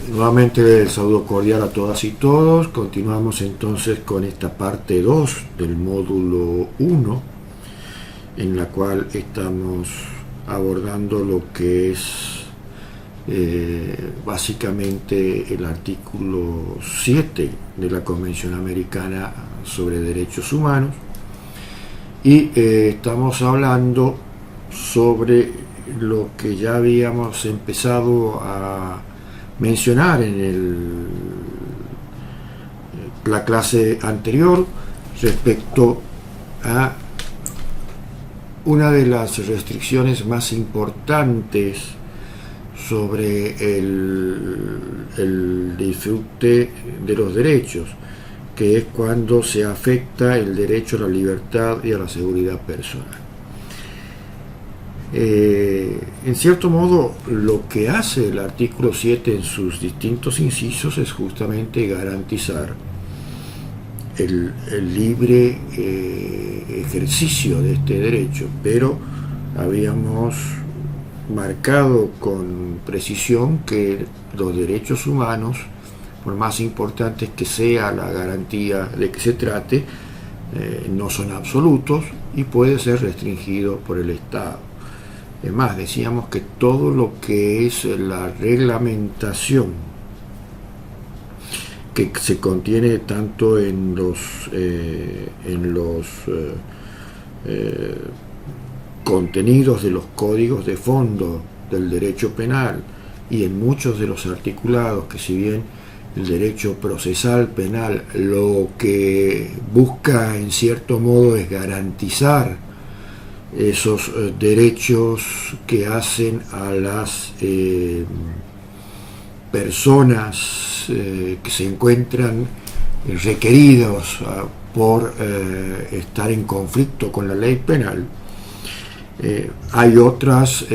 Nuevamente el saludo cordial a todas y todos. Continuamos entonces con esta parte 2 del módulo 1, en la cual estamos abordando lo que es básicamente el artículo 7 de la Convención Americana sobre Derechos Humanos, y estamos hablando sobre lo que ya habíamos empezado a mencionar en la clase anterior respecto a una de las restricciones más importantes sobre el disfrute de los derechos, que es cuando se afecta el derecho a la libertad y a la seguridad personal. En cierto modo, lo que hace el artículo 7 en sus distintos incisos es justamente garantizar el libre ejercicio de este derecho, pero habíamos marcado con precisión que los derechos humanos, por más importantes que sea la garantía de que se trate, no son absolutos y puede ser restringido por el Estado. Además, decíamos que todo lo que es la reglamentación que se contiene tanto en los contenidos de los códigos de fondo del derecho penal y en muchos de los articulados, que si bien el derecho procesal penal lo que busca en cierto modo es garantizar esos derechos que hacen a las personas que se encuentran requeridos por estar en conflicto con la ley penal, hay otras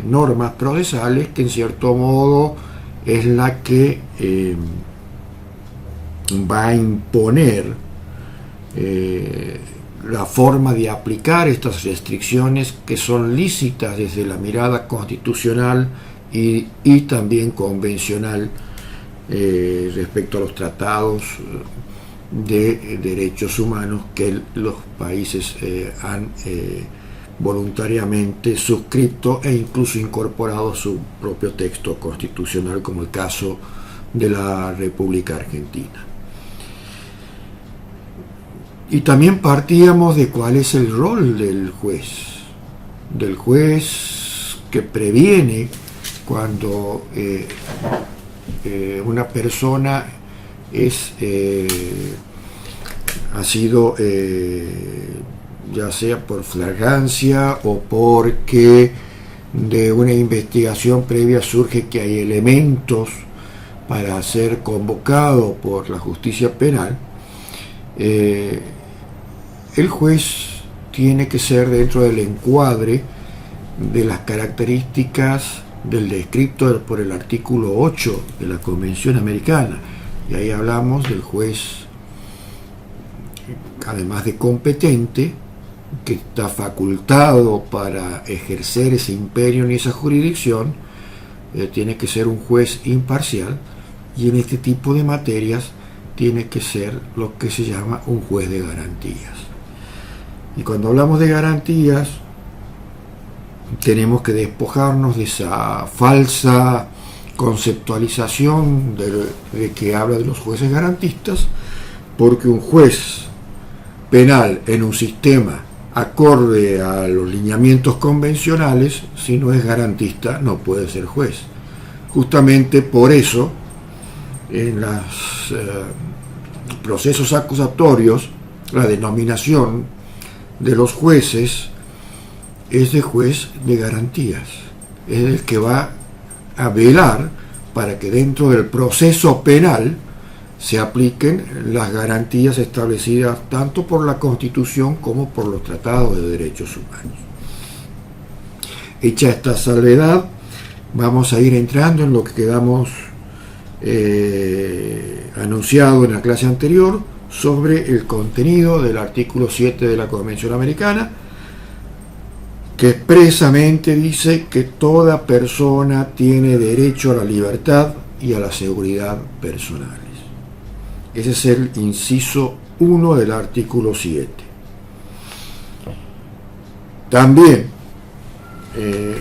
normas procesales que en cierto modo es la que va a imponer la forma de aplicar estas restricciones, que son lícitas desde la mirada constitucional y también convencional respecto a los tratados de derechos humanos que los países han voluntariamente suscrito e incluso incorporado su propio texto constitucional, como el caso de la República Argentina. Y también partíamos de cuál es el rol del juez que previene cuando una persona ha sido ya sea por flagrancia o porque de una investigación previa surge que hay elementos para ser convocado por la justicia penal. El juez tiene que ser dentro del encuadre de las características del descrito por el artículo 8 de la Convención Americana, y ahí hablamos del juez, además de competente, que está facultado para ejercer ese imperio y esa jurisdicción, tiene que ser un juez imparcial, y en este tipo de materias tiene que ser lo que se llama un juez de garantías. Y cuando hablamos de garantías, tenemos que despojarnos de esa falsa conceptualización de que habla de los jueces garantistas, porque un juez penal en un sistema acorde a los lineamientos convencionales, si no es garantista, no puede ser juez. Justamente por eso, en los procesos acusatorios, la denominación de los jueces es de juez de garantías, es el que va a velar para que dentro del proceso penal se apliquen las garantías establecidas tanto por la Constitución como por los tratados de derechos humanos. Hecha esta salvedad, vamos a ir entrando en lo que quedamos anunciado en la clase anterior sobre el contenido del artículo 7 de la Convención Americana, que expresamente dice que toda persona tiene derecho a la libertad y a la seguridad personales. Ese es el inciso 1 del artículo 7. También,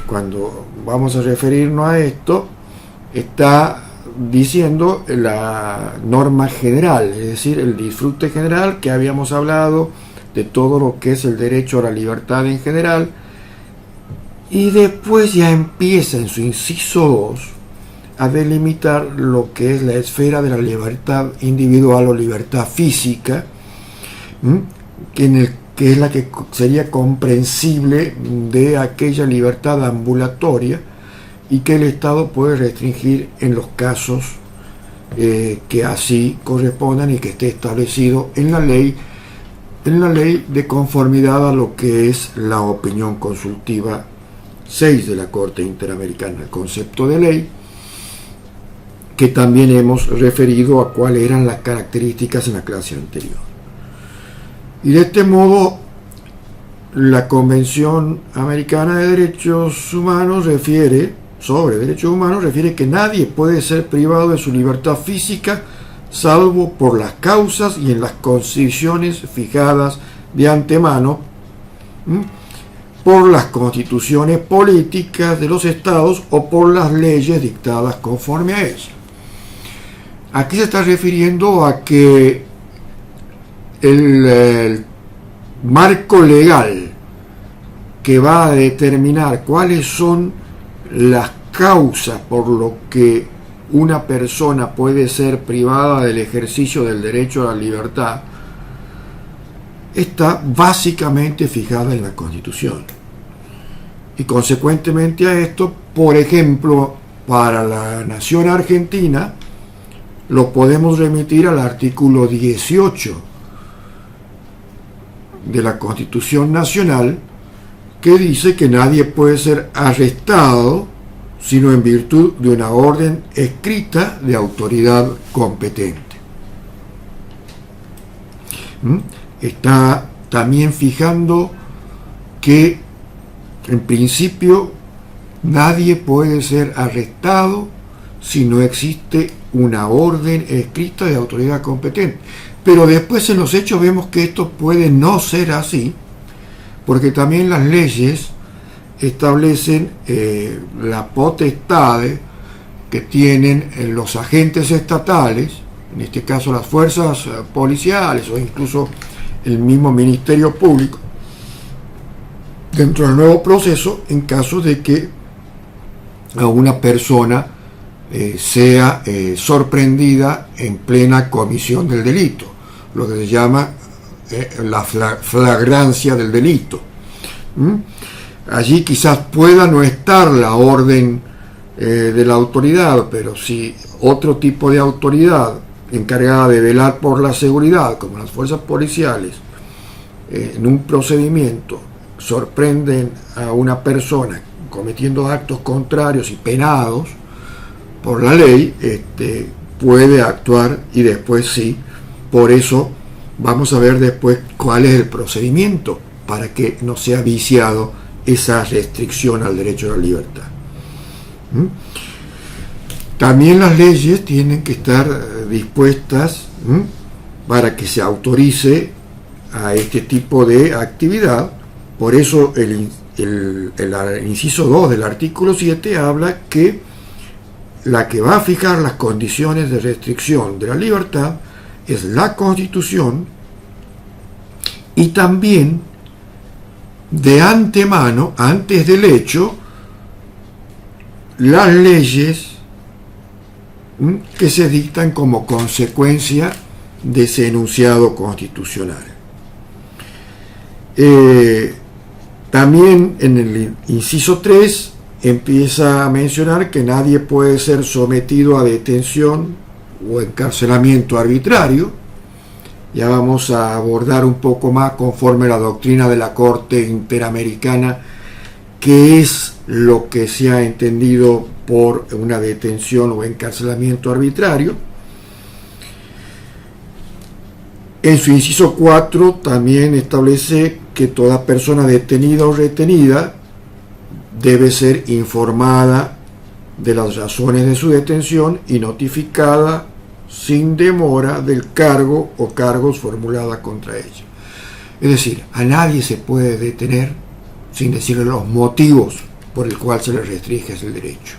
cuando vamos a referirnos a esto, está diciendo la norma general, es decir, el disfrute general, que habíamos hablado de todo lo que es el derecho a la libertad en general, y después ya empieza en su inciso 2 a delimitar lo que es la esfera de la libertad individual o libertad física, que es la que sería comprensible de aquella libertad ambulatoria y que el Estado puede restringir en los casos que así correspondan y que esté establecido en la ley de conformidad a lo que es la opinión consultiva 6 de la Corte Interamericana, el concepto de ley, que también hemos referido a cuáles eran las características en la clase anterior. Y de este modo, la Convención Americana de Derechos Humanos refiere que nadie puede ser privado de su libertad física salvo por las causas y en las condiciones fijadas de antemano por las constituciones políticas de los estados o por las leyes dictadas conforme a ellas. Aquí se está refiriendo a que el marco legal que va a determinar cuáles son las causas por lo que una persona puede ser privada del ejercicio del derecho a la libertad está básicamente fijada en la Constitución. Y consecuentemente a esto, por ejemplo, para la nación argentina, lo podemos remitir al artículo 18 de la Constitución Nacional, que dice que nadie puede ser arrestado sino en virtud de una orden escrita de autoridad competente. Está también fijando que en principio nadie puede ser arrestado si no existe una orden escrita de autoridad competente. Pero después en los hechos vemos que esto puede no ser así, porque también las leyes establecen la potestad que tienen los agentes estatales, en este caso las fuerzas policiales o incluso el mismo Ministerio Público, dentro del nuevo proceso, en caso de que a una persona sea sorprendida en plena comisión del delito, lo que se llama la flagrancia del delito. Allí quizás pueda no estar la orden de la autoridad, pero si otro tipo de autoridad encargada de velar por la seguridad, como las fuerzas policiales, en un procedimiento sorprenden a una persona cometiendo actos contrarios y penados por la ley, puede actuar y después sí. Por eso vamos a ver después cuál es el procedimiento para que no sea viciado esa restricción al derecho a la libertad. También las leyes tienen que estar dispuestas para que se autorice a este tipo de actividad. Por eso el inciso 2 del artículo 7 habla que la que va a fijar las condiciones de restricción de la libertad es la Constitución, y también de antemano, antes del hecho, las leyes que se dictan como consecuencia de ese enunciado constitucional. También en el inciso 3 empieza a mencionar que nadie puede ser sometido a detención o encarcelamiento arbitrario. Ya vamos a abordar un poco más, conforme a la doctrina de la Corte Interamericana, qué es lo que se ha entendido por una detención o encarcelamiento arbitrario. En su inciso 4 también establece que toda persona detenida o retenida debe ser informada de las razones de su detención y notificada sin demora del cargo o cargos formuladas contra ella. Es decir, a nadie se puede detener sin decirle los motivos por el cual se le restringe ese derecho.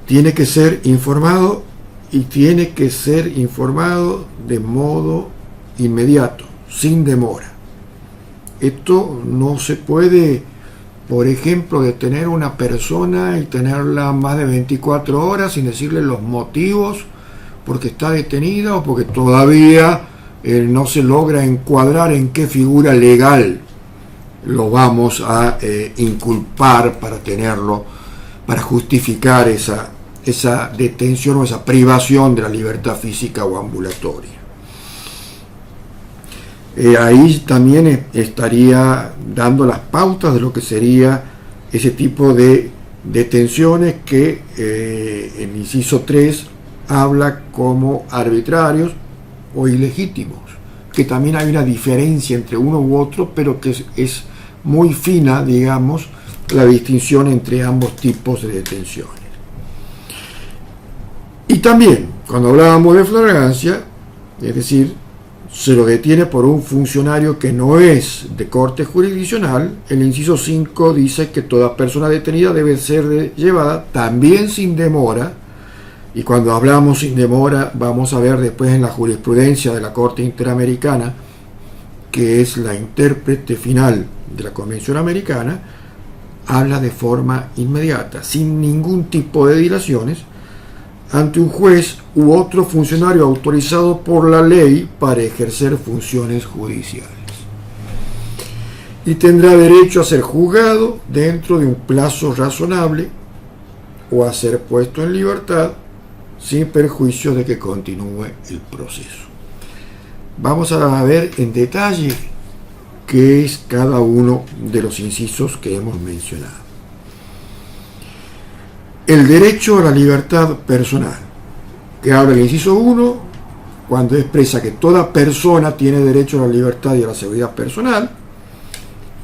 Tiene que ser informado, y tiene que ser informado de modo inmediato, sin demora. Esto no se puede, por ejemplo, detener a una persona y tenerla más de 24 horas sin decirle los motivos porque está detenida o porque todavía no se logra encuadrar en qué figura legal lo vamos a inculpar para tenerlo, para justificar esa detención o esa privación de la libertad física o ambulatoria. Ahí también estaría dando las pautas de lo que sería ese tipo de detenciones que el inciso 3 habla como arbitrarios o ilegítimos, que también hay una diferencia entre uno u otro, pero que es muy fina, digamos, la distinción entre ambos tipos de detenciones. Y también, cuando hablábamos de flagrancia, es decir, se lo detiene por un funcionario que no es de corte jurisdiccional, el inciso 5 dice que toda persona detenida debe ser llevada también sin demora, y cuando hablamos sin demora vamos a ver después en la jurisprudencia de la Corte Interamericana, que es la intérprete final de la Convención Americana, habla de forma inmediata, sin ningún tipo de dilaciones, ante un juez u otro funcionario autorizado por la ley para ejercer funciones judiciales. Y tendrá derecho a ser juzgado dentro de un plazo razonable o a ser puesto en libertad sin perjuicio de que continúe el proceso. Vamos a ver en detalle qué es cada uno de los incisos que hemos mencionado. El derecho a la libertad personal, que habla el inciso 1, cuando expresa que toda persona tiene derecho a la libertad y a la seguridad personal.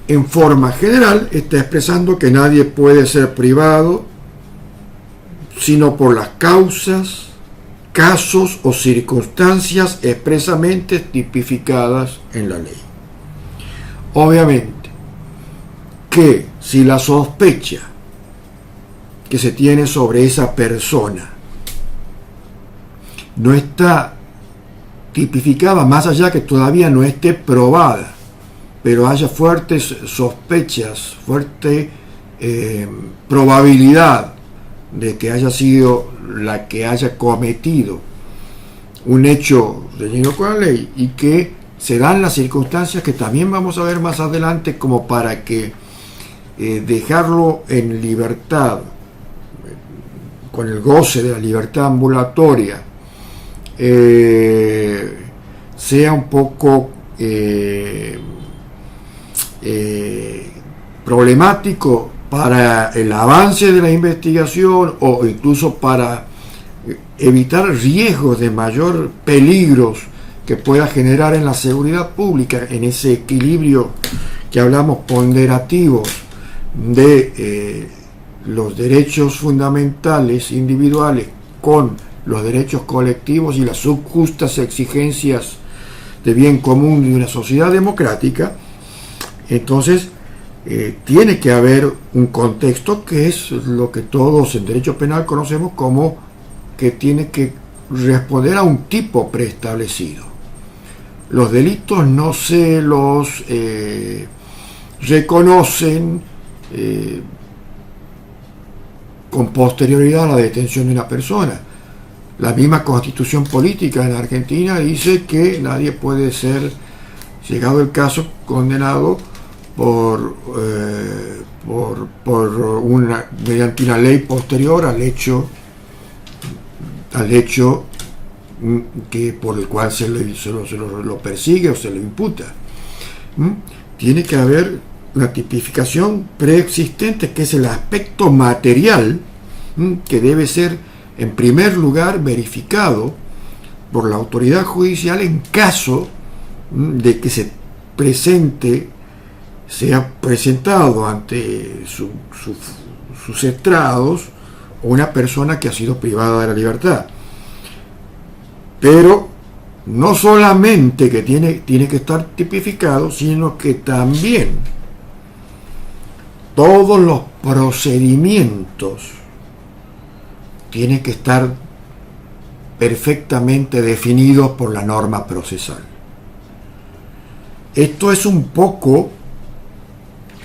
En forma general está expresando que nadie puede ser privado sino por las causas, casos o circunstancias expresamente tipificadas en la ley. Obviamente que si la sospecha que se tiene sobre esa persona no está tipificada, más allá que todavía no esté probada, pero haya fuertes sospechas, fuerte probabilidad de que haya sido la que haya cometido un hecho reñido con la ley, y que se dan las circunstancias que también vamos a ver más adelante como para que dejarlo en libertad, con el goce de la libertad ambulatoria, sea un poco problemático para el avance de la investigación o incluso para evitar riesgos de mayor peligros que pueda generar en la seguridad pública, en ese equilibrio que hablamos ponderativo de los derechos fundamentales individuales con los derechos colectivos y las justas exigencias de bien común de una sociedad democrática. Entonces tiene que haber un contexto que es lo que todos en derecho penal conocemos como que tiene que responder a un tipo preestablecido. Los delitos no se los reconocen con posterioridad a la detención de una persona. La misma Constitución política en Argentina dice que nadie puede ser, llegado el caso, condenado mediante una ley posterior al hecho que por el cual se lo persigue o se lo imputa. Tiene que haber una tipificación preexistente, que es el aspecto material, que debe ser en primer lugar verificado por la autoridad judicial en caso de que sea presentado ante sus estrados una persona que ha sido privada de la libertad. Pero no solamente que tiene que estar tipificado, sino que también todos los procedimientos tienen que estar perfectamente definidos por la norma procesal. Esto es un poco,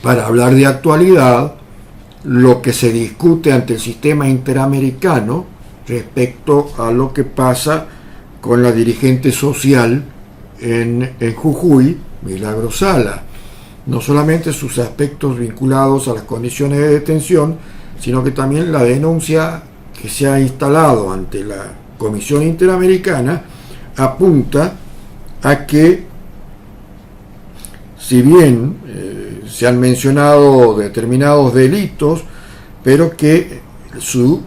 para hablar de actualidad, lo que se discute ante el sistema interamericano respecto a lo que pasa con la dirigente social en Jujuy, Milagro Sala. No solamente sus aspectos vinculados a las condiciones de detención, sino que también la denuncia que se ha instalado ante la Comisión Interamericana apunta a que, si bien se han mencionado determinados delitos, pero que su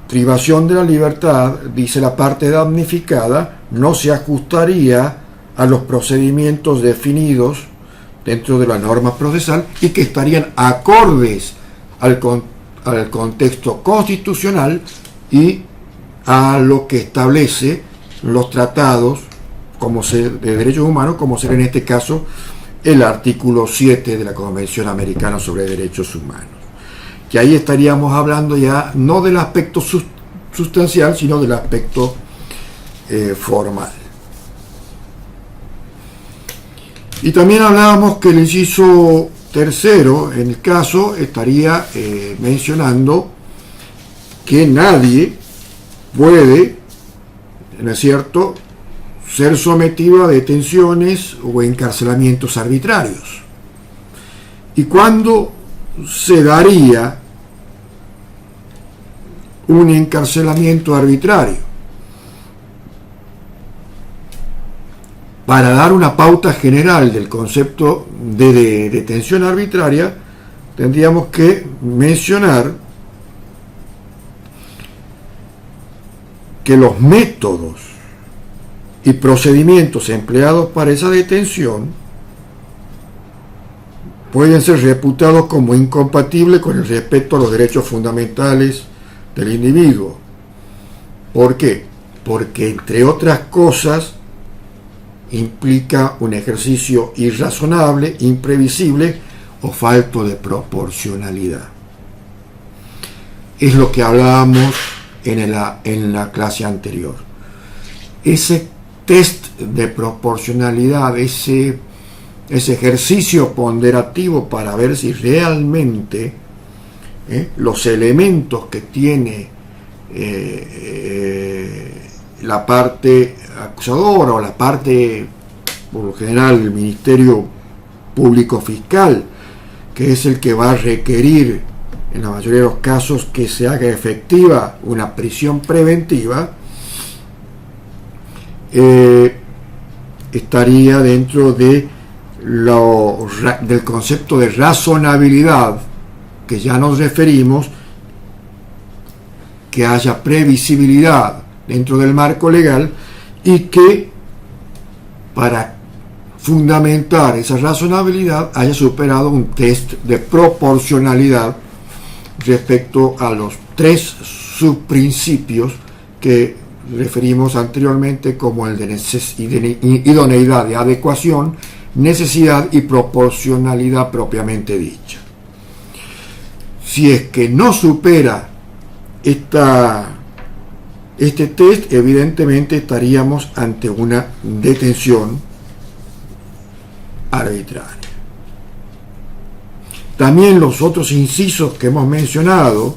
privación de la libertad, dice la parte damnificada, no se ajustaría a los procedimientos definidos dentro de la norma procesal y que estarían acordes al contexto constitucional y a lo que establece los tratados de derechos humanos, como será en este caso el artículo 7 de la Convención Americana sobre Derechos Humanos. Que ahí estaríamos hablando ya no del aspecto sustancial, sino del aspecto formal. Y también hablábamos que el inciso tercero, en el caso, estaría mencionando que nadie puede, ¿no es cierto?, ser sometido a detenciones o encarcelamientos arbitrarios. ¿Y cuándo se daría un encarcelamiento arbitrario? Para dar una pauta general del concepto de detención arbitraria, tendríamos que mencionar que los métodos y procedimientos empleados para esa detención pueden ser reputados como incompatibles con el respeto a los derechos fundamentales del individuo. ¿Por qué? Porque, entre otras cosas, implica un ejercicio irrazonable, imprevisible o falto de proporcionalidad. Es lo que hablábamos en la clase anterior. Ese test de proporcionalidad, ese ejercicio ponderativo para ver si realmente los elementos que tiene la parte acusadora o la parte, por lo general, el Ministerio Público Fiscal, que es el que va a requerir en la mayoría de los casos que se haga efectiva una prisión preventiva, estaría dentro del concepto de razonabilidad que ya nos referimos, que haya previsibilidad dentro del marco legal y que para fundamentar esa razonabilidad haya superado un test de proporcionalidad respecto a los tres subprincipios que referimos anteriormente como el de idoneidad, de adecuación, necesidad y proporcionalidad propiamente dicha. Si es que no supera este test, evidentemente estaríamos ante una detención arbitraria. También los otros incisos que hemos mencionado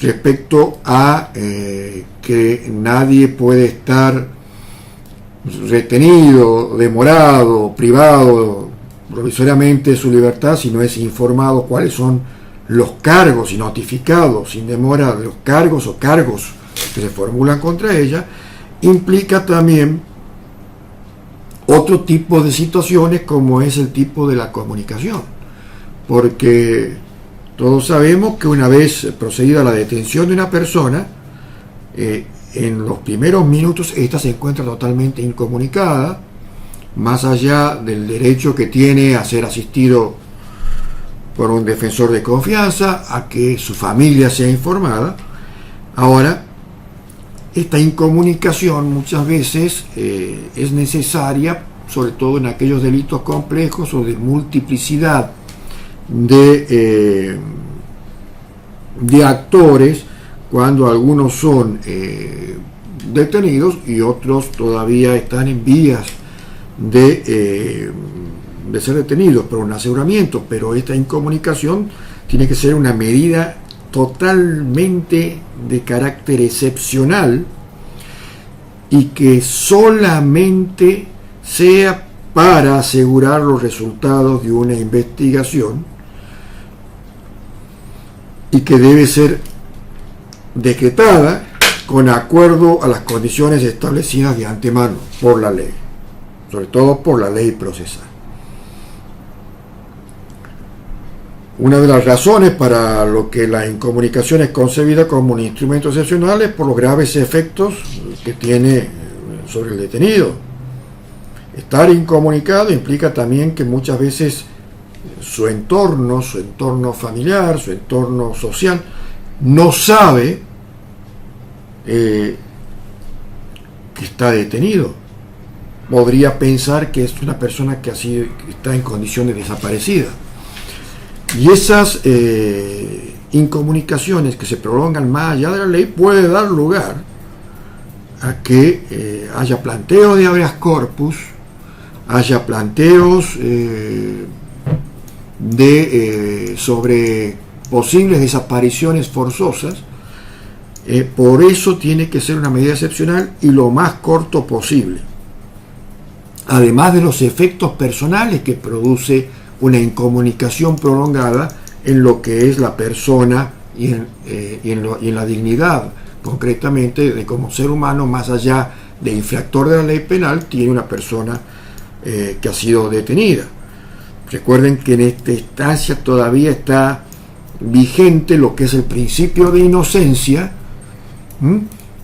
respecto a que nadie puede estar retenido, demorado, privado provisoriamente de su libertad si no es informado cuáles son los cargos y notificado sin demora de los cargos o cargos que se formulan contra ella, implica también otro tipo de situaciones como es el tipo de la comunicación, porque todos sabemos que una vez procedida la detención de una persona, en los primeros minutos esta se encuentra totalmente incomunicada, más allá del derecho que tiene a ser asistido por un defensor de confianza, a que su familia sea informada. Ahora, esta incomunicación muchas veces es necesaria, sobre todo en aquellos delitos complejos o de multiplicidad de actores, cuando algunos son detenidos y otros todavía están en vías de ser detenidos por un aseguramiento. Pero esta incomunicación tiene que ser una medida totalmente de carácter excepcional y que solamente sea para asegurar los resultados de una investigación, y que debe ser decretada con acuerdo a las condiciones establecidas de antemano por la ley, sobre todo por la ley procesal. Una de las razones para lo que la incomunicación es concebida como un instrumento excepcional es por los graves efectos que tiene sobre el detenido. Estar incomunicado implica también que muchas veces su entorno familiar, su entorno social, no sabe que está detenido. Podría pensar que es una persona que está en condiciones de desaparecida. Y esas incomunicaciones que se prolongan más allá de la ley puede dar lugar a que haya planteos de habeas corpus, haya planteos sobre posibles desapariciones forzosas. Por eso tiene que ser una medida excepcional y lo más corto posible, además de los efectos personales que produce una incomunicación prolongada en lo que es la persona y en la dignidad, concretamente, de como ser humano, más allá de infractor de la ley penal, tiene una persona que ha sido detenida. Recuerden que en esta instancia todavía está vigente lo que es el principio de inocencia,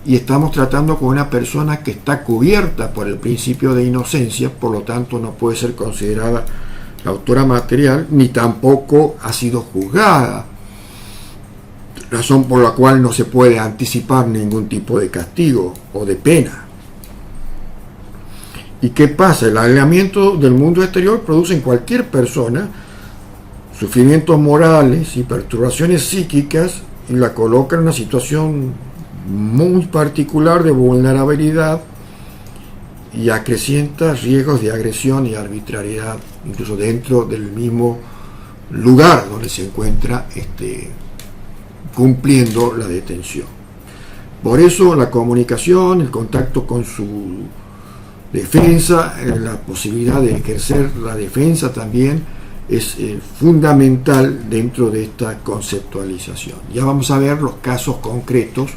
y estamos tratando con una persona que está cubierta por el principio de inocencia, por lo tanto no puede ser considerada la autora material, ni tampoco ha sido juzgada, razón por la cual no se puede anticipar ningún tipo de castigo o de pena. ¿Y qué pasa? El aislamiento del mundo exterior produce en cualquier persona sufrimientos morales y perturbaciones psíquicas y la coloca en una situación muy particular de vulnerabilidad y acrecienta riesgos de agresión y arbitrariedad, incluso dentro del mismo lugar donde se encuentra cumpliendo la detención. Por eso la comunicación, el contacto con su defensa, la posibilidad de ejercer la defensa también es fundamental dentro de esta conceptualización. Ya vamos a ver los casos concretos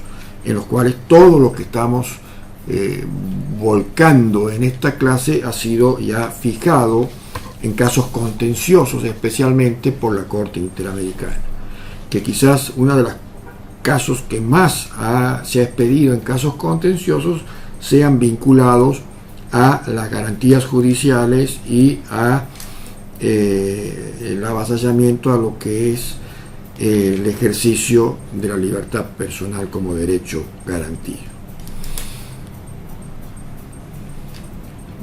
en los cuales todo lo que estamos volcando en esta clase ha sido ya fijado en casos contenciosos, especialmente por la Corte Interamericana, que quizás uno de los casos que más se ha expedido en casos contenciosos sean vinculados a las garantías judiciales y a el avasallamiento a lo que es el ejercicio de la libertad personal como derecho garantido.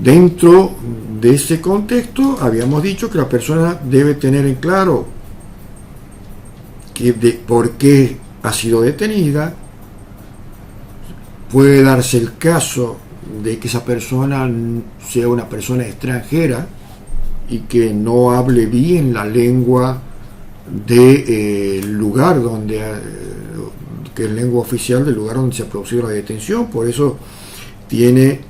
Dentro de ese contexto habíamos dicho que la persona debe tener en claro por qué ha sido detenida. Puede darse el caso de que esa persona sea una persona extranjera y que no hable bien la lengua del lugar donde, que es lengua oficial del lugar donde se ha producido la detención. Por eso tiene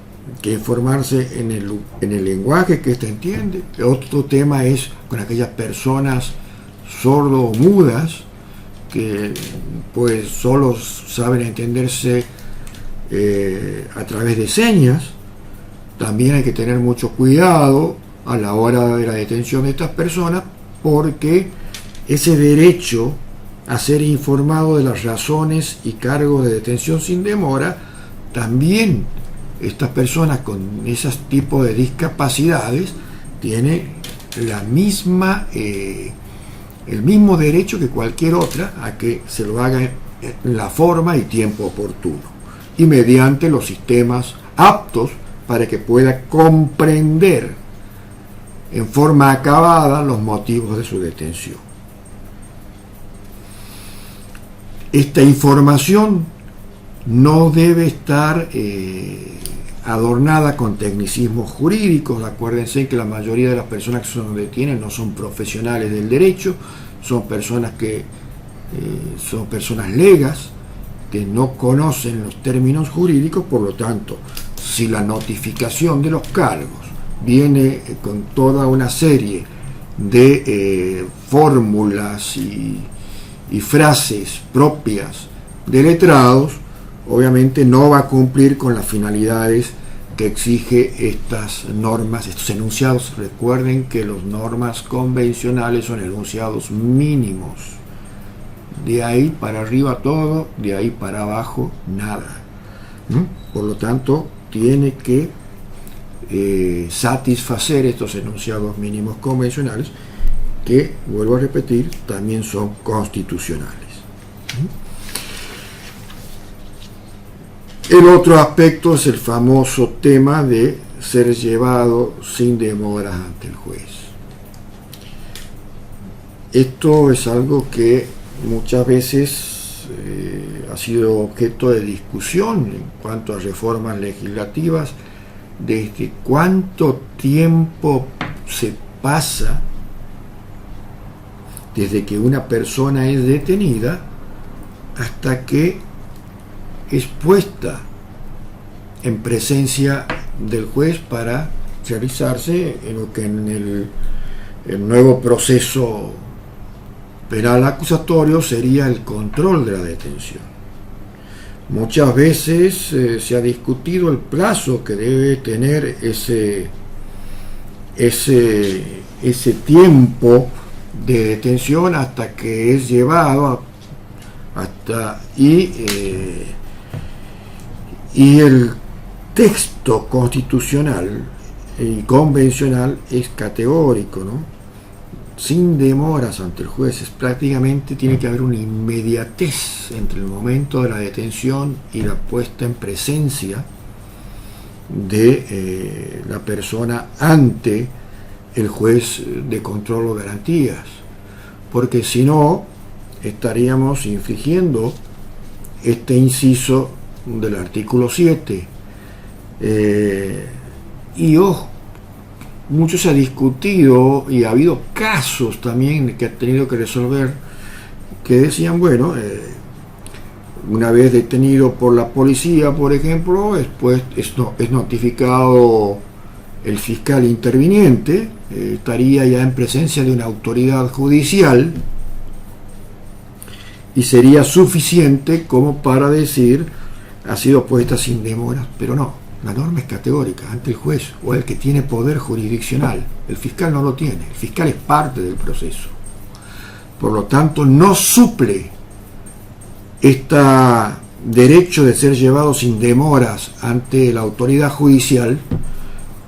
que informarse en el lenguaje que éste entiende. Otro tema es con aquellas personas sordo-mudas que pues solo saben entenderse a través de señas. También hay que tener mucho cuidado a la hora de la detención de estas personas, porque ese derecho a ser informado de las razones y cargos de detención sin demora, también estas personas con esos tipos de discapacidades tienen el mismo derecho que cualquier otra a que se lo haga en la forma y tiempo oportuno y mediante los sistemas aptos para que pueda comprender en forma acabada los motivos de su detención. Esta información no debe estar adornada con tecnicismos jurídicos. Acuérdense que la mayoría de las personas que se detienen no son profesionales del derecho, son personas legas que no conocen los términos jurídicos. Por lo tanto, si la notificación de los cargos viene con toda una serie de fórmulas y frases propias de letrados, obviamente no va a cumplir con las finalidades que exige estas normas, estos enunciados. Recuerden que las normas convencionales son enunciados mínimos. De ahí para arriba todo, de ahí para abajo nada. Por lo tanto, tiene que satisfacer estos enunciados mínimos convencionales que, vuelvo a repetir, también son constitucionales. El otro aspecto es el famoso tema de ser llevado sin demoras ante el juez. Esto es algo que muchas veces ha sido objeto de discusión en cuanto a reformas legislativas, desde cuánto tiempo se pasa desde que una persona es detenida hasta que es puesta en presencia del juez para realizarse en lo que en el nuevo proceso penal acusatorio sería el control de la detención. Muchas veces se ha discutido el plazo que debe tener ese tiempo de detención hasta que es llevado y el texto constitucional y convencional es categórico, ¿no? Sin demoras ante el juez. Prácticamente tiene que haber una inmediatez entre el momento de la detención y la puesta en presencia de la persona ante el juez de control o garantías, porque si no estaríamos infringiendo este inciso del artículo 7. Y ojo, mucho se ha discutido y ha habido casos también que ha tenido que resolver, que decían, bueno, una vez detenido por la policía, por ejemplo, después es notificado el fiscal interviniente, estaría ya en presencia de una autoridad judicial y sería suficiente como para decir ha sido puesta sin demora. Pero no, la norma es categórica ante el juez o el que tiene poder jurisdiccional. El fiscal no lo tiene, el fiscal es parte del proceso. Por lo tanto, no suple este derecho de ser llevado sin demoras ante la autoridad judicial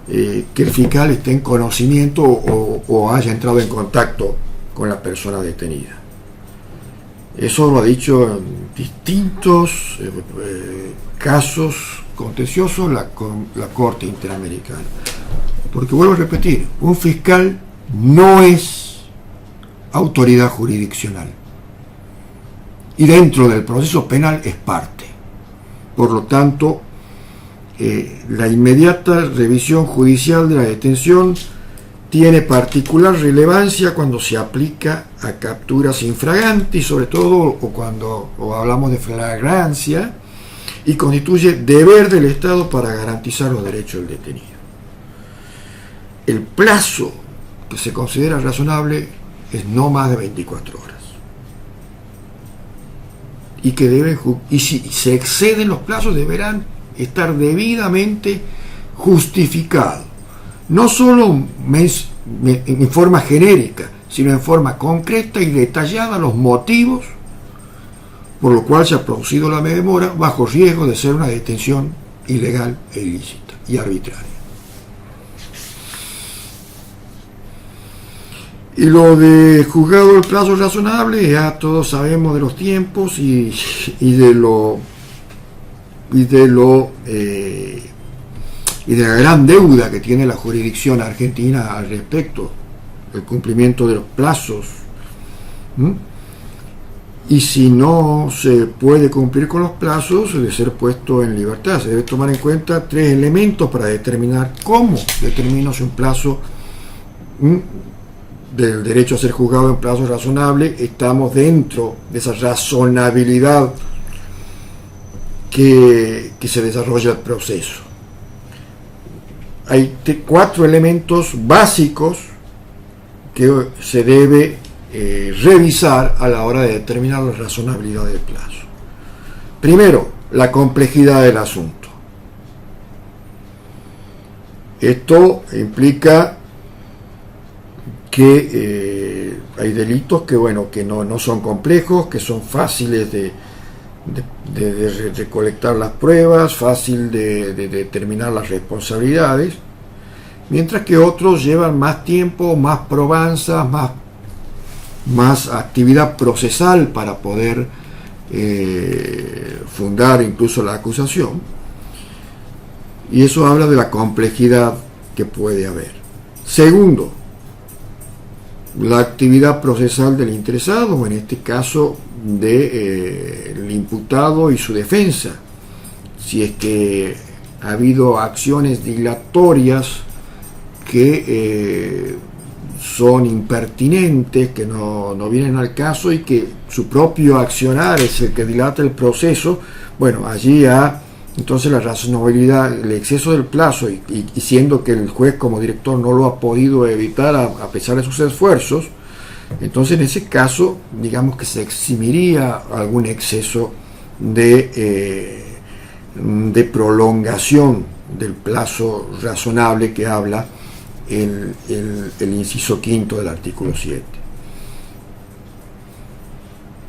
que el fiscal esté en conocimiento o haya entrado en contacto con la persona detenida. Eso lo ha dicho en distintos casos contenciosos la Corte Interamericana. Porque vuelvo a repetir, un fiscal no es autoridad jurisdiccional y dentro del proceso penal es parte. Por lo tanto, la inmediata revisión judicial de la detención tiene particular relevancia cuando se aplica a capturas infraganti, sobre todo cuando hablamos de flagrancia, y constituye deber del Estado para garantizar los derechos del detenido. El plazo que se considera razonable es no más de 24 horas. Y si se exceden los plazos deberán estar debidamente justificados. No solo en forma genérica, sino en forma concreta y detallada los motivos por lo cual se ha producido la demora bajo riesgo de ser una detención ilegal e ilícita y arbitraria. Y lo de juzgado el plazo razonable, ya todos sabemos de los tiempos y de la gran deuda que tiene la jurisdicción argentina al respecto, el cumplimiento de los plazos. Y si no se puede cumplir con los plazos, debe ser puesto en libertad. Se debe tomar en cuenta 3 elementos para determinar cómo determina un plazo del derecho a ser juzgado en plazo razonable. Estamos dentro de esa razonabilidad que se desarrolla el proceso. Hay 4 elementos básicos que se debe revisar a la hora de determinar la razonabilidad del plazo. Primero, la complejidad del asunto. Esto implica que hay delitos que no son complejos, que son fáciles de recolectar las pruebas, fácil de determinar las responsabilidades, mientras que otros llevan más tiempo, más probanza, más actividad procesal para poder fundar incluso la acusación, y eso habla de la complejidad que puede haber. Segundo, la actividad procesal del interesado, o en este caso del imputado y su defensa. Si es que ha habido acciones dilatorias que son impertinentes, que no vienen al caso y que su propio accionar es el que dilata el proceso, bueno, allí entonces la razonabilidad, el exceso del plazo, y siendo que el juez como director no lo ha podido evitar a pesar de sus esfuerzos, entonces en ese caso digamos que se eximiría algún exceso de prolongación del plazo razonable que habla el inciso quinto del artículo 7.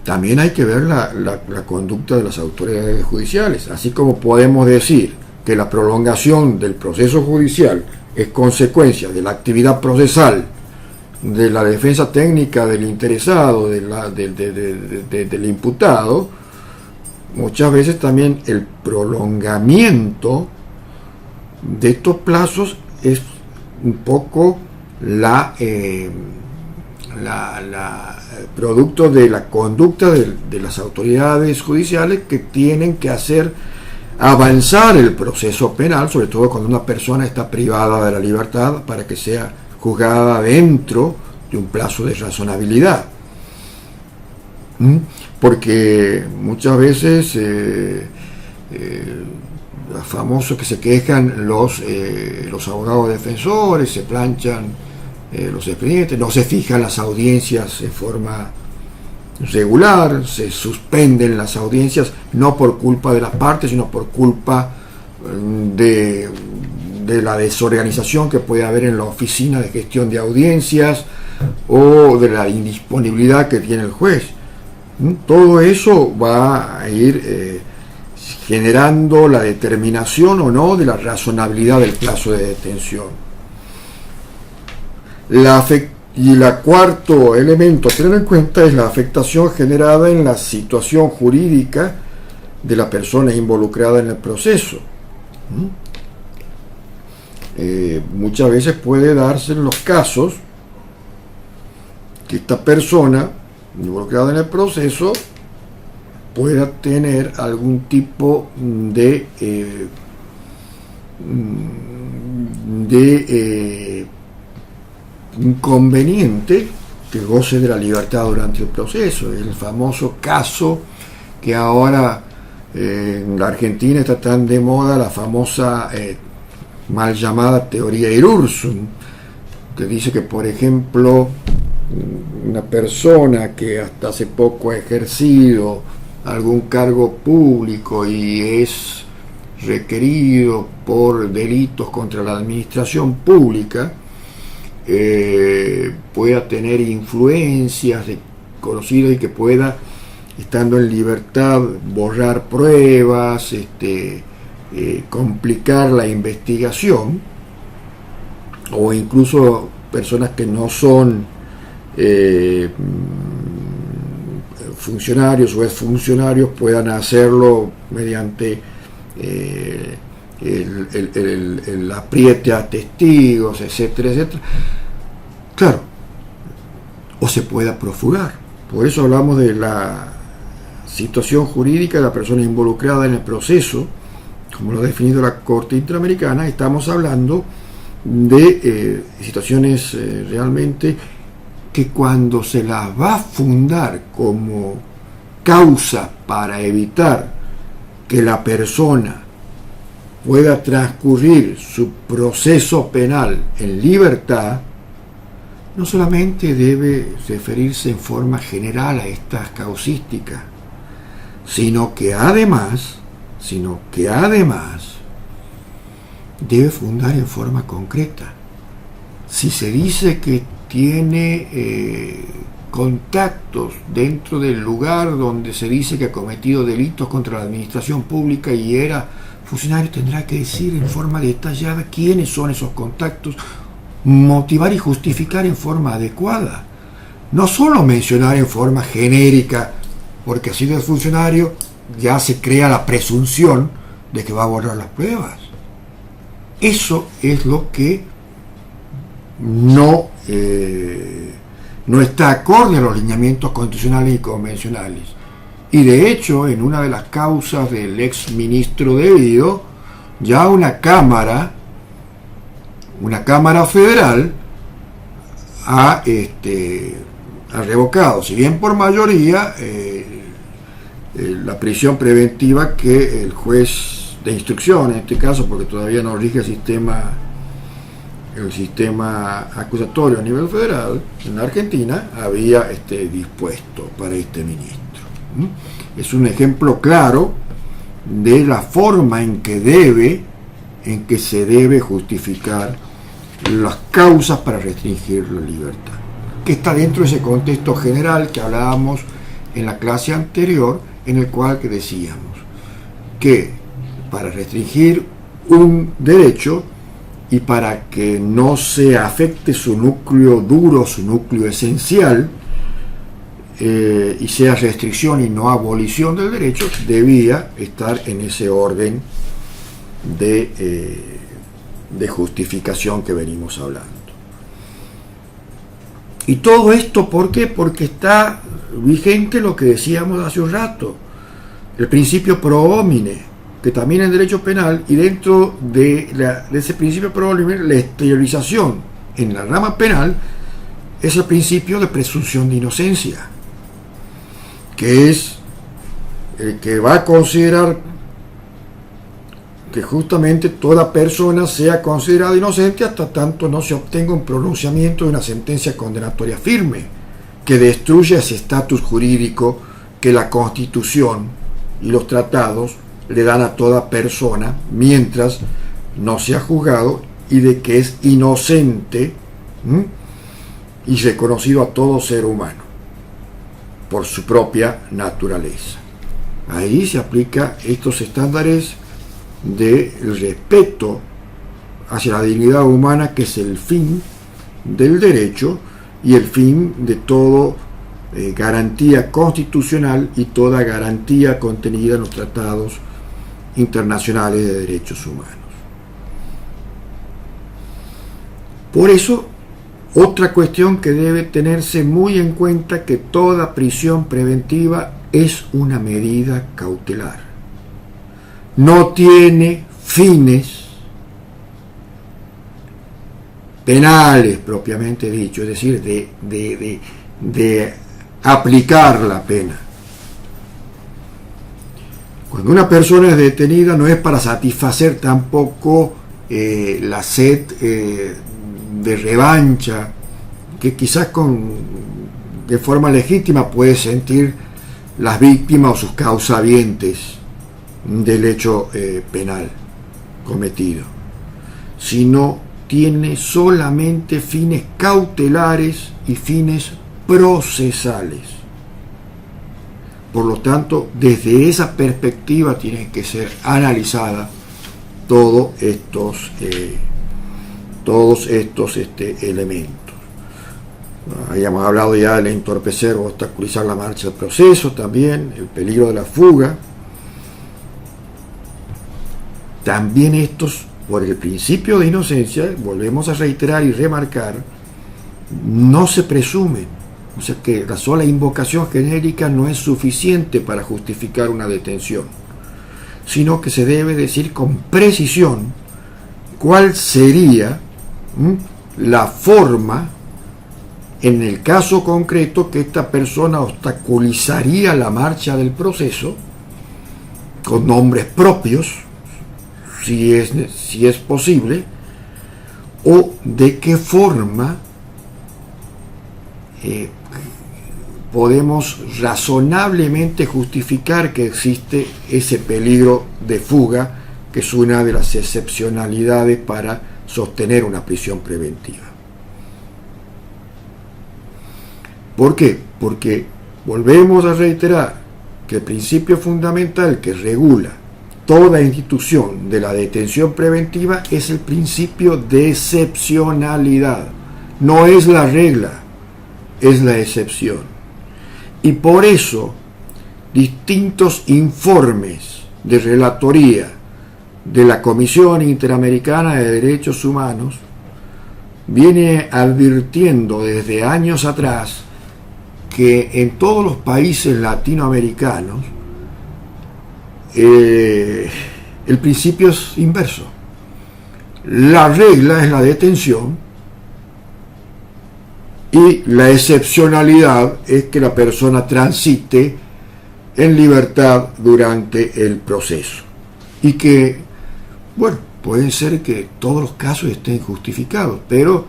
También hay que ver la conducta de las autoridades judiciales, así como podemos decir que la prolongación del proceso judicial es consecuencia de la actividad procesal, de la defensa técnica del interesado, del imputado. Muchas veces también el prolongamiento de estos plazos es un poco producto de la conducta de las autoridades judiciales, que tienen que hacer avanzar el proceso penal, sobre todo cuando una persona está privada de la libertad, para que sea juzgada dentro de un plazo de razonabilidad. Porque muchas veces famosos que se quejan los abogados defensores, se planchan los expedientes, no se fijan las audiencias en forma regular, se suspenden las audiencias no por culpa de las partes, sino por culpa de la desorganización que puede haber en la oficina de gestión de audiencias o de la indisponibilidad que tiene el juez. Todo eso va a ir generando la determinación o no de la razonabilidad del plazo de detención. Y el cuarto elemento a tener en cuenta es la afectación generada en la situación jurídica de la persona involucrada en el proceso. Muchas veces puede darse en los casos que esta persona involucrada en el proceso pueda tener algún tipo de inconveniente que goce de la libertad durante el proceso. El famoso caso que ahora en la Argentina está tan de moda, la famosa mal llamada teoría Irursum, que dice que, por ejemplo, una persona que hasta hace poco ha ejercido algún cargo público y es requerido por delitos contra la administración pública, pueda tener influencias conocidas y que pueda, estando en libertad, borrar pruebas, complicar la investigación, o incluso personas que no son funcionarios o exfuncionarios puedan hacerlo mediante el apriete a testigos, etcétera, etcétera. Claro, o se pueda profugar. Por eso hablamos de la situación jurídica de la persona involucrada en el proceso, como lo ha definido la Corte Interamericana. Estamos hablando de situaciones realmente que cuando se las va a fundar como causa para evitar que la persona pueda transcurrir su proceso penal en libertad, no solamente debe referirse en forma general a estas causísticas, sino que además debe fundar en forma concreta. Si se dice que tiene contactos dentro del lugar donde se dice que ha cometido delitos contra la administración pública y era funcionario, tendrá que decir en forma detallada quiénes son esos contactos, motivar y justificar en forma adecuada. No solo mencionar en forma genérica, porque ha sido el funcionario, ya se crea la presunción de que va a borrar las pruebas. Eso es lo que no está acorde a los lineamientos constitucionales y convencionales. Y de hecho, en una de las causas del ex ministro Debido, ya una cámara federal ha revocado, si bien por mayoría, la prisión preventiva que el juez de instrucción, en este caso, porque todavía no rige el sistema acusatorio a nivel federal en Argentina, había dispuesto para este ministro. Es un ejemplo claro de la forma en que se debe justificar las causas para restringir la libertad, que está dentro de ese contexto general que hablábamos en la clase anterior, en el cual que decíamos que para restringir un derecho y para que no se afecte su núcleo duro, su núcleo esencial, y sea restricción y no abolición del derecho, debía estar en ese orden de justificación que venimos hablando. Y todo esto, ¿por qué? Porque está vigente lo que decíamos hace un rato, el principio pro homine, que también en derecho penal, y dentro de ese principio pro homine, la exteriorización en la rama penal es el principio de presunción de inocencia, que es el que va a considerar que justamente toda persona sea considerada inocente hasta tanto no se obtenga un pronunciamiento de una sentencia condenatoria firme que destruya ese estatus jurídico que la Constitución y los tratados le dan a toda persona mientras no sea juzgado y de que es inocente y reconocido a todo ser humano por su propia naturaleza. Ahí se aplica estos estándares de respeto hacia la dignidad humana, que es el fin del derecho y el fin de toda garantía constitucional y toda garantía contenida en los tratados internacionales de derechos humanos. Por eso, otra cuestión que debe tenerse muy en cuenta, que toda prisión preventiva es una medida cautelar. No tiene fines penales propiamente dicho, es decir, de aplicar la pena. Cuando una persona es detenida no es para satisfacer tampoco la sed de revancha que quizás de forma legítima puede sentir las víctimas o sus causavientes del hecho penal cometido, sino tiene solamente fines cautelares y fines procesales. Por lo tanto, desde esa perspectiva tienen que ser analizadas todos estos elementos. Habíamos hablado ya de entorpecer o obstaculizar la marcha del proceso, también el peligro de la fuga. También estos, por el principio de inocencia, volvemos a reiterar y remarcar, no se presumen. O sea que la sola invocación genérica no es suficiente para justificar una detención, sino que se debe decir con precisión cuál sería la forma, en el caso concreto, que esta persona obstaculizaría la marcha del proceso, con nombres propios, si es posible, o de qué forma podemos razonablemente justificar que existe ese peligro de fuga, que es una de las excepcionalidades para sostener una prisión preventiva. ¿Por qué? Porque volvemos a reiterar que el principio fundamental que regula toda institución de la detención preventiva es el principio de excepcionalidad. No es la regla, es la excepción. Y por eso distintos informes de relatoría de la Comisión Interamericana de Derechos Humanos viene advirtiendo desde años atrás que en todos los países latinoamericanos el principio es inverso. La regla es la detención y la excepcionalidad es que la persona transite en libertad durante el proceso. Y que, bueno, puede ser que todos los casos estén justificados, pero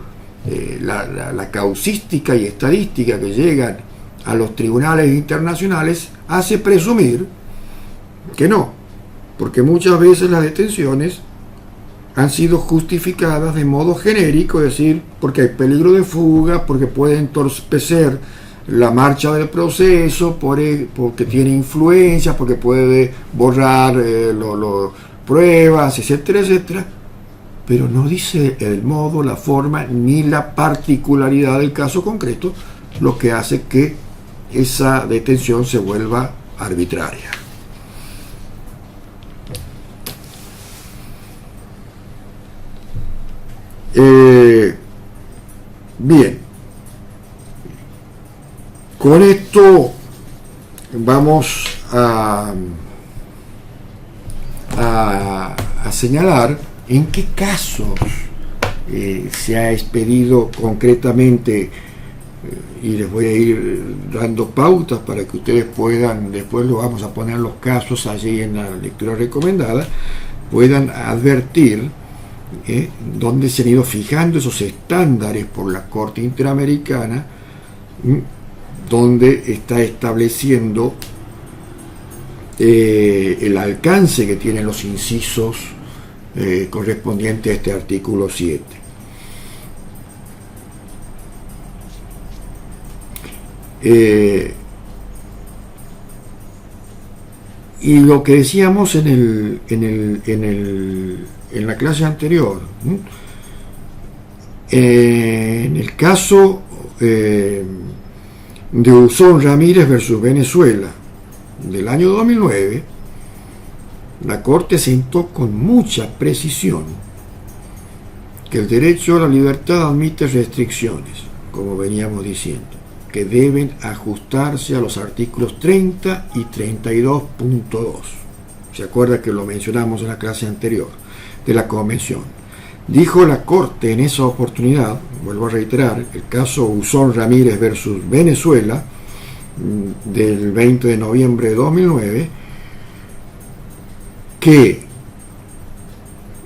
la causística y estadística que llegan a los tribunales internacionales hace presumir que no, porque muchas veces las detenciones han sido justificadas de modo genérico, es decir, porque hay peligro de fuga, porque puede entorpecer la marcha del proceso, porque tiene influencia, porque puede borrar pruebas, etcétera, etcétera, pero no dice el modo, la forma ni la particularidad del caso concreto, lo que hace que esa detención se vuelva arbitraria. Bien, con esto vamos a señalar en qué casos se ha expedido concretamente, y les voy a ir dando pautas para que ustedes puedan, después lo vamos a poner los casos allí en la lectura recomendada, puedan advertir donde se han ido fijando esos estándares por la Corte Interamericana, donde está estableciendo el alcance que tienen los incisos correspondientes a este artículo 7. Y lo que decíamos en la clase anterior, en el caso de Uzón Ramírez versus Venezuela del año 2009, la Corte sentó con mucha precisión que el derecho a la libertad admite restricciones, como veníamos diciendo, que deben ajustarse a los artículos 30 y 32.2. ¿Se acuerda que lo mencionamos en la clase anterior de la Convención? Dijo la Corte en esa oportunidad, vuelvo a reiterar, el caso Uzón Ramírez versus Venezuela del 20 de noviembre de 2009, que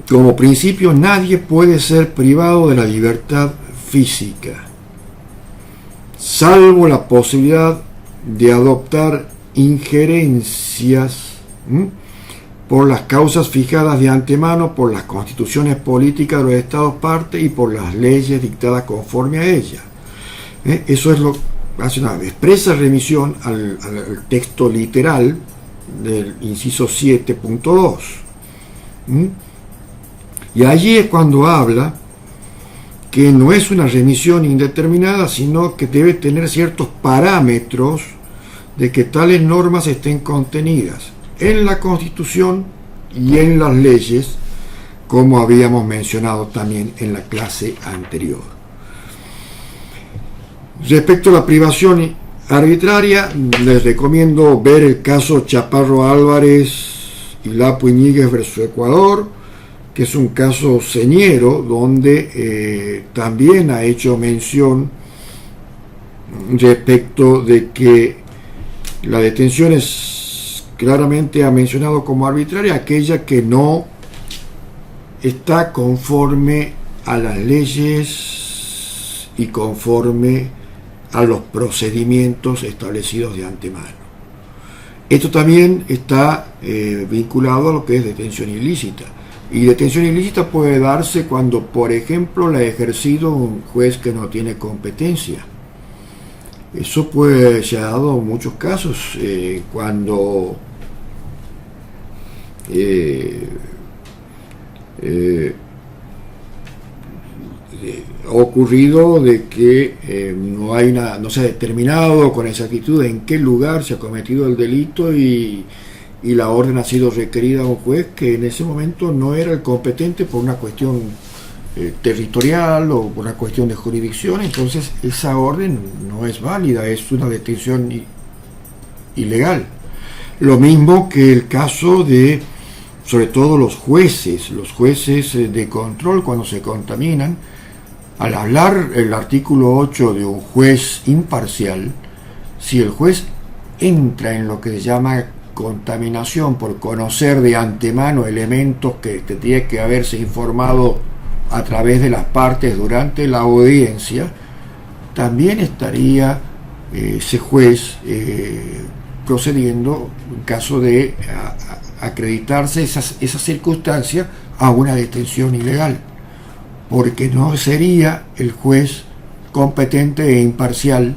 como principio nadie puede ser privado de la libertad física, salvo la posibilidad de adoptar injerencias por las causas fijadas de antemano por las constituciones políticas de los Estados partes y por las leyes dictadas conforme a ellas. Eso es lo que hace una expresa remisión al texto literal del inciso 7.2. Y allí es cuando habla que no es una remisión indeterminada, sino que debe tener ciertos parámetros de que tales normas estén contenidas en la Constitución y en las leyes, como habíamos mencionado también en la clase anterior. Respecto a la privación arbitraria, les recomiendo ver el caso Chaparro Álvarez y Lapo Iñiguez versus Ecuador, que es un caso señero donde también ha hecho mención respecto de que la detención es claramente ha mencionado como arbitraria aquella que no está conforme a las leyes y conforme a los procedimientos establecidos de antemano. Esto también está vinculado a lo que es detención ilícita. Y detención ilícita puede darse cuando, por ejemplo, la ha ejercido un juez que no tiene competencia. Eso se ha dado en muchos casos, cuando ha ocurrido de que no se ha determinado con exactitud en qué lugar se ha cometido el delito y la orden ha sido requerida a un juez que en ese momento no era el competente por una cuestión territorial o por una cuestión de jurisdicción. Entonces esa orden no es válida, es una detención ilegal. Lo mismo que el caso de, sobre todo los jueces de control, cuando se contaminan. Al hablar el artículo 8 de un juez imparcial, si el juez entra en lo que se llama contaminación por conocer de antemano elementos que tendría que haberse informado a través de las partes durante la audiencia, también estaría ese juez procediendo en caso de acreditarse esa circunstancia a una detención ilegal, porque no sería el juez competente e imparcial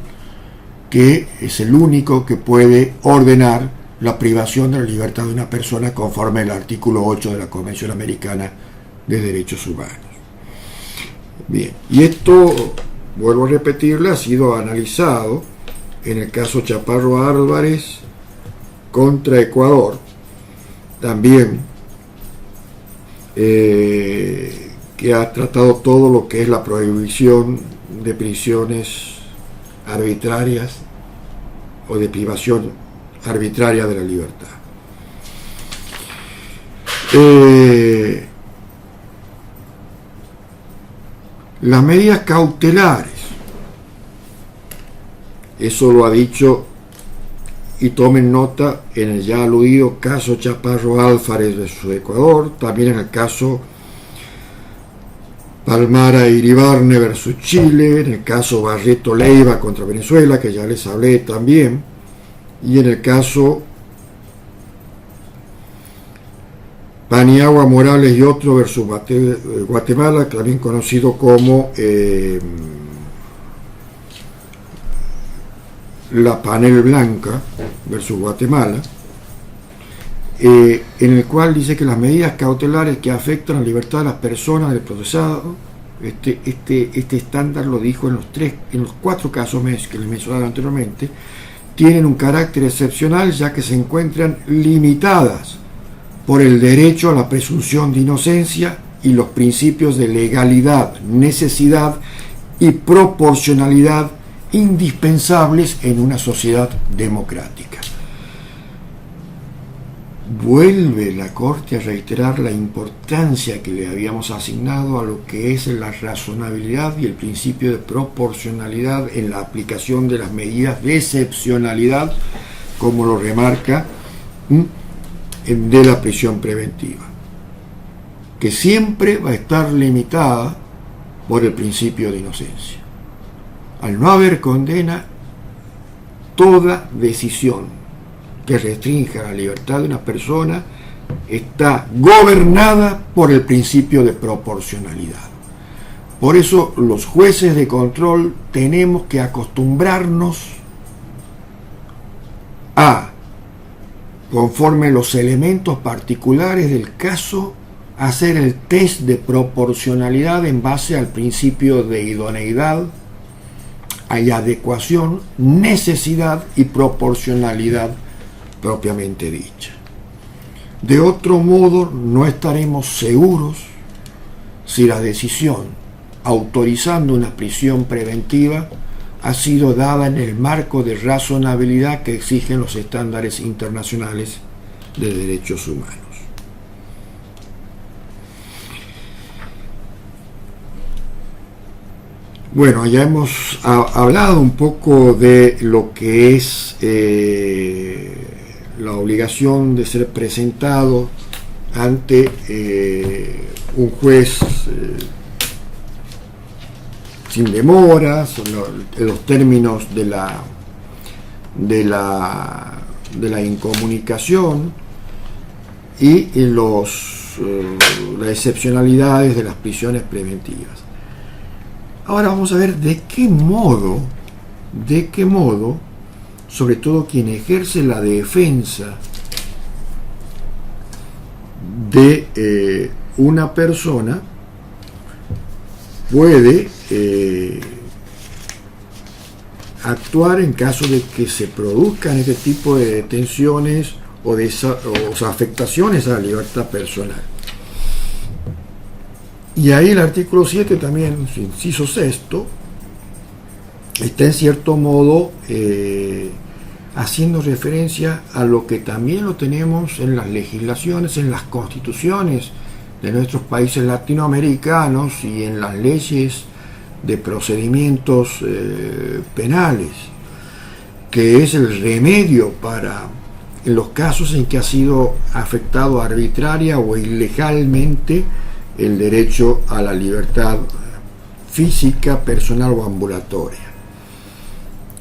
que es el único que puede ordenar la privación de la libertad de una persona conforme al artículo 8 de la Convención Americana de Derechos Humanos. Bien, y esto, vuelvo a repetirle, ha sido analizado en el caso Chaparro Álvarez contra Ecuador, también que ha tratado todo lo que es la prohibición de prisiones arbitrarias o de privación arbitraria de la libertad. Las medidas cautelares, eso lo ha dicho, y tomen nota, en el ya aludido caso Chaparro Álvarez versus Ecuador, también en el caso Palmara Iribarne versus Chile, en el caso Barreto Leiva contra Venezuela, que ya les hablé también, y en el caso Paniagua Morales y otro versus Guatemala, también conocido como la Panel Blanca versus Guatemala, en el cual dice que las medidas cautelares que afectan la libertad de las personas del procesado, este estándar lo dijo en los 4 casos que les mencionaba anteriormente, tienen un carácter excepcional ya que se encuentran limitadas por el derecho a la presunción de inocencia y los principios de legalidad, necesidad y proporcionalidad indispensables en una sociedad democrática. Vuelve la Corte a reiterar la importancia que le habíamos asignado a lo que es la razonabilidad y el principio de proporcionalidad en la aplicación de las medidas de excepcionalidad, como lo remarca de la prisión preventiva, que siempre va a estar limitada por el principio de inocencia. Al no haber condena, toda decisión que restrinja la libertad de una persona está gobernada por el principio de proporcionalidad. Por eso los jueces de control tenemos que acostumbrarnos a, conforme los elementos particulares del caso, hacer el test de proporcionalidad en base al principio de idoneidad, hay adecuación, necesidad y proporcionalidad propiamente dicha. De otro modo, no estaremos seguros si la decisión autorizando una prisión preventiva ha sido dada en el marco de razonabilidad que exigen los estándares internacionales de derechos humanos. Bueno, ya hemos hablado un poco de lo que es la obligación de ser presentado ante un juez sin demoras, los términos de la incomunicación y las excepcionalidades de las prisiones preventivas. Ahora vamos a ver de qué modo, sobre todo quien ejerce la defensa de una persona, puede actuar en caso de que se produzcan este tipo de detenciones o afectaciones a la libertad personal. Y ahí el artículo 7 también, su inciso sexto, está en cierto modo haciendo referencia a lo que también lo tenemos en las legislaciones, en las constituciones de nuestros países latinoamericanos y en las leyes de procedimientos penales, que es el remedio para en los casos en que ha sido afectado arbitraria o ilegalmente el derecho a la libertad física, personal o ambulatoria,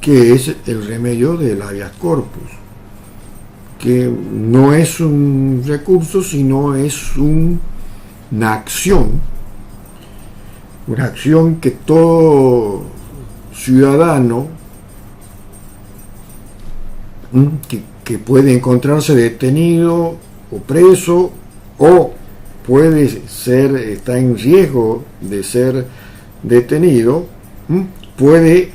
que es el remedio del habeas corpus, que no es un recurso, sino es una acción que todo ciudadano que puede encontrarse detenido o preso o está en riesgo de ser detenido, puede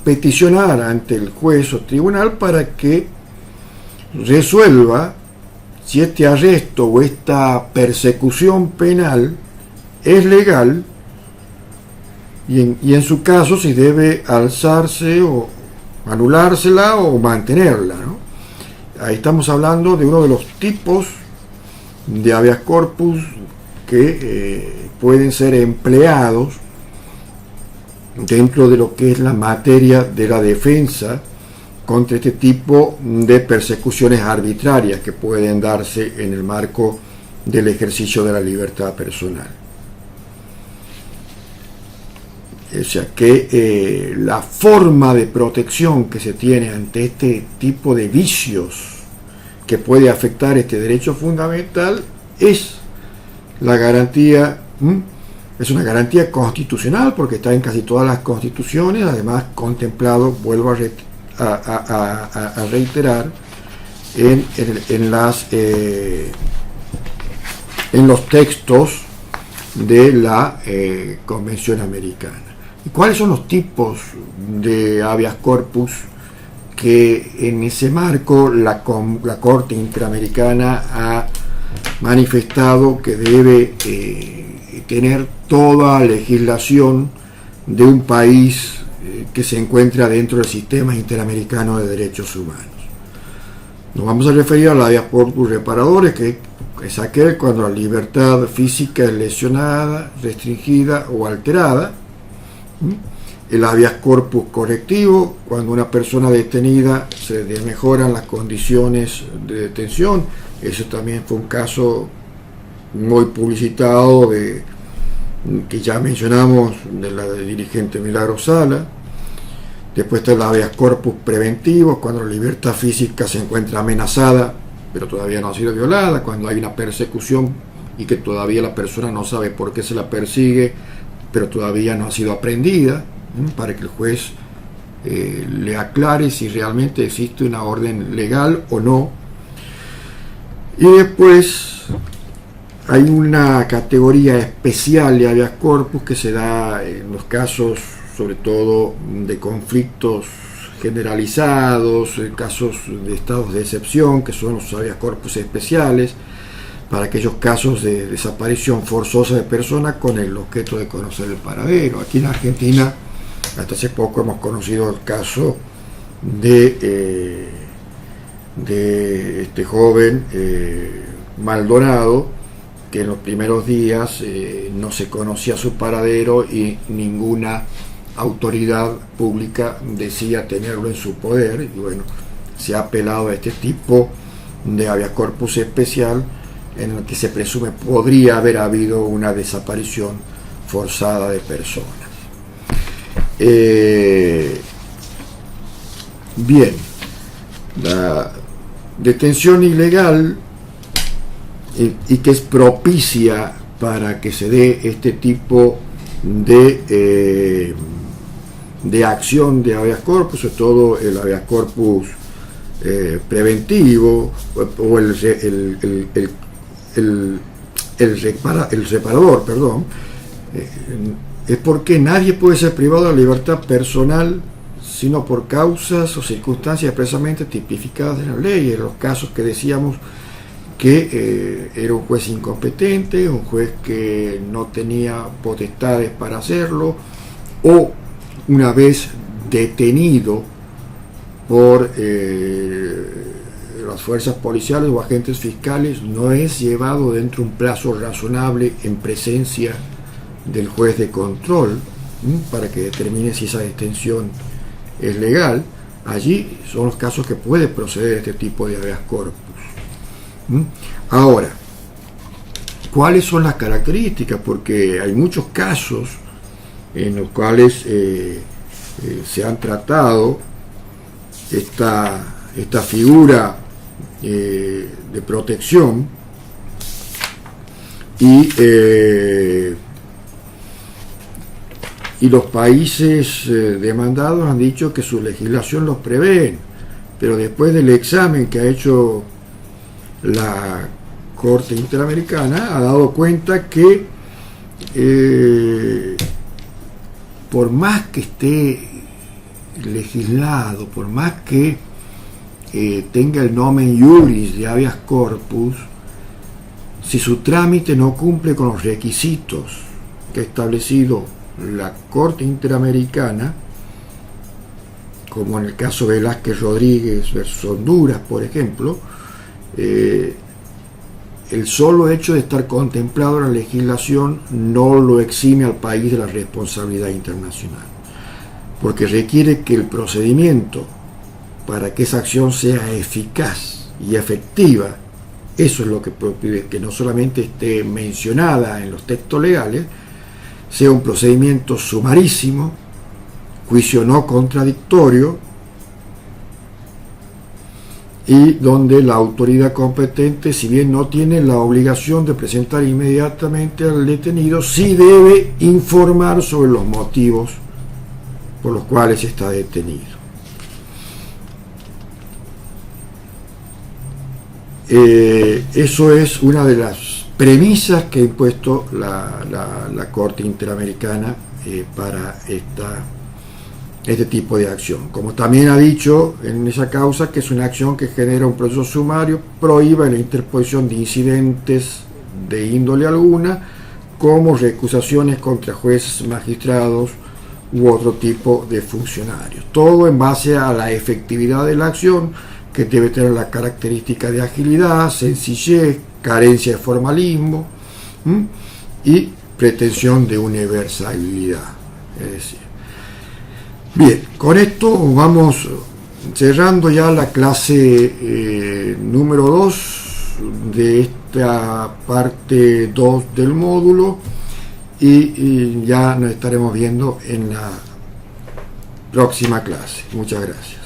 peticionar ante el juez o tribunal para que resuelva si este arresto o esta persecución penal es legal y en su caso si debe alzarse o anulársela o mantenerla, ¿no? Ahí estamos hablando de uno de los tipos de habeas corpus que pueden ser empleados dentro de lo que es la materia de la defensa contra este tipo de persecuciones arbitrarias que pueden darse en el marco del ejercicio de la libertad personal. O sea que la forma de protección que se tiene ante este tipo de vicios que puede afectar este derecho fundamental es la garantía, es una garantía constitucional porque está en casi todas las constituciones, además contemplado, vuelvo a reiterar, en los textos de la Convención Americana. ¿Y cuáles son los tipos de habeas corpus que en ese marco la Corte Interamericana ha manifestado que debe tener toda legislación de un país que se encuentra dentro del sistema interamericano de derechos humanos? Nos vamos a referir a la habeas corpus reparadores, que es aquel cuando la libertad física es lesionada, restringida o alterada. El habeas corpus correctivo, cuando una persona detenida se mejoran las condiciones de detención. Eso también fue un caso muy publicitado que ya mencionamos, de la dirigente Milagros Sala. Después está el habeas corpus preventivo, cuando la libertad física se encuentra amenazada pero todavía no ha sido violada, cuando hay una persecución y que todavía la persona no sabe por qué se la persigue pero todavía no ha sido aprendida, para que el juez le aclare si realmente existe una orden legal o no. Y después hay una categoría especial de habeas corpus que se da en los casos, sobre todo, de conflictos generalizados, en casos de estados de excepción, que son los habeas corpus especiales, para aquellos casos de desaparición forzosa de personas con el objeto de conocer el paradero. Aquí en Argentina, hasta hace poco hemos conocido el caso de este joven Maldonado, que en los primeros días no se conocía su paradero y ninguna autoridad pública decía tenerlo en su poder, y bueno, se ha apelado a este tipo de habeas corpus especial en el que se presume podría haber habido una desaparición forzada de personas. Bien, la detención ilegal y que es propicia para que se dé este tipo de acción de habeas corpus, sobre todo el habeas corpus preventivo o el reparador, perdón, es porque nadie puede ser privado de la libertad personal sino por causas o circunstancias expresamente tipificadas en la ley. En los casos que decíamos que era un juez incompetente, un juez que no tenía potestades para hacerlo, o una vez detenido por las fuerzas policiales o agentes fiscales, no es llevado dentro de un plazo razonable en presencia del juez de control para que determine si esa detención es legal. Allí son los casos que puede proceder este tipo de habeas corpus. Ahora, ¿cuáles son las características? Porque hay muchos casos en los cuales se han tratado esta figura de protección y los países demandados han dicho que su legislación los prevé, pero después del examen que ha hecho la Corte Interamericana ha dado cuenta que por más que esté legislado, por más que tenga el nomen iuris de habeas corpus, si su trámite no cumple con los requisitos que ha establecido la Corte Interamericana, como en el caso de Velázquez Rodríguez versus Honduras, por ejemplo, el solo hecho de estar contemplado en la legislación no lo exime al país de la responsabilidad internacional, porque requiere que el procedimiento para que esa acción sea eficaz y efectiva, eso es lo que pide, que no solamente esté mencionada en los textos legales, sea un procedimiento sumarísimo, juicio no contradictorio, y donde la autoridad competente, si bien no tiene la obligación de presentar inmediatamente al detenido, sí debe informar sobre los motivos por los cuales está detenido. Eso es una de las premisas que ha impuesto la Corte Interamericana para este tipo de acción. Como también ha dicho en esa causa que es una acción que genera un proceso sumario, prohíbe la interposición de incidentes de índole alguna, como recusaciones contra jueces, magistrados u otro tipo de funcionarios. Todo en base a la efectividad de la acción, que debe tener la característica de agilidad, sencillez, carencia de formalismo y pretensión de universalidad. Es decir, bien, con esto vamos cerrando ya la clase número 2 de esta parte 2 del módulo y ya nos estaremos viendo en la próxima clase. Muchas gracias.